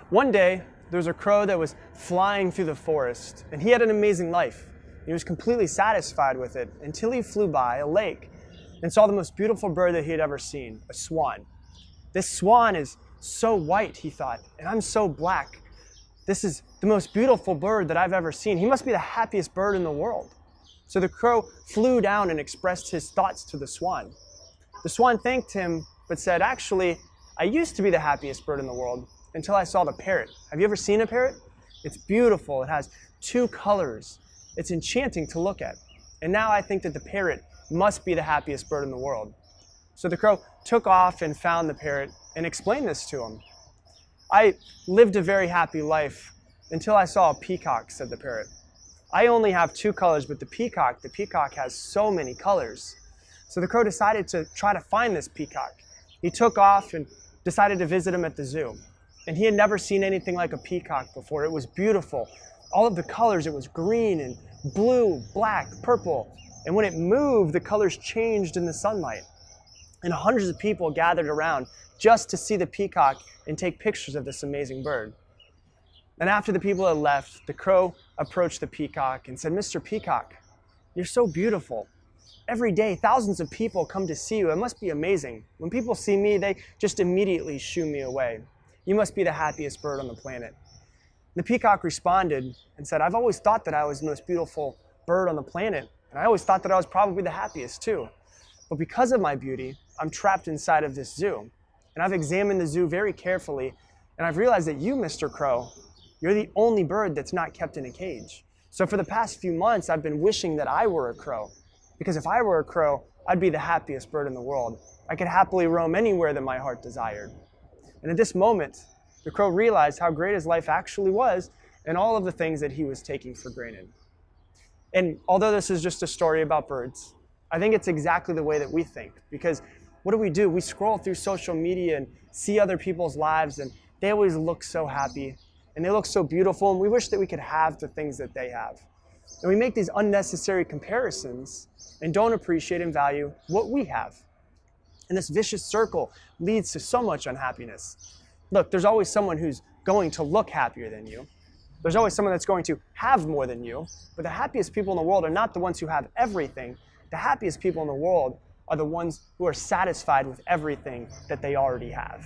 One day, there was a crow that was flying through the forest, and he had an amazing life. He was completely satisfied with it until he flew by a lake and saw the most beautiful bird that he had ever seen, a swan. This swan is so white, he thought, and I'm so black. This is the most beautiful bird that I've ever seen. He must be the happiest bird in the world. So the crow flew down and expressed his thoughts to the swan. The swan thanked him, but said, actually, I used to be the happiest bird in the world until I saw the parrot. Have you ever seen a parrot? It's beautiful. It has 2 colors. It's enchanting to look at. And now I think that the parrot must be the happiest bird in the world. So the crow took off and found the parrot and explained this to him. I lived a very happy life until I saw a peacock, said the parrot. I only have 2 colors, but the peacock has so many colors. So the crow decided to try to find this peacock. He took off and decided to visit him at the zoo. And he had never seen anything like a peacock before. It was beautiful. All of the colors, it was green and blue, black, purple. And when it moved, the colors changed in the sunlight. And hundreds of people gathered around just to see the peacock and take pictures of this amazing bird. And after the people had left, the crow approached the peacock and said, Mr. Peacock, you're so beautiful. Every day, thousands of people come to see you. It must be amazing. When people see me, they just immediately shoo me away. You must be the happiest bird on the planet. The peacock responded and said, I've always thought that I was the most beautiful bird on the planet, and I always thought that I was probably the happiest too. But because of my beauty, I'm trapped inside of this zoo. And I've examined the zoo very carefully, and I've realized that you, Mr. Crow, you're the only bird that's not kept in a cage. So for the past few months, I've been wishing that I were a crow. Because if I were a crow, I'd be the happiest bird in the world. I could happily roam anywhere that my heart desired. And at this moment, the crow realized how great his life actually was and all of the things that he was taking for granted. And although this is just a story about birds, I think it's exactly the way that we think. Because what do? We scroll through social media and see other people's lives, and they always look so happy, and they look so beautiful, and we wish that we could have the things that they have. And we make these unnecessary comparisons and don't appreciate and value what we have. And this vicious circle leads to so much unhappiness. Look, there's always someone who's going to look happier than you. There's always someone that's going to have more than you. But the happiest people in the world are not the ones who have everything. The happiest people in the world are the ones who are satisfied with everything that they already have.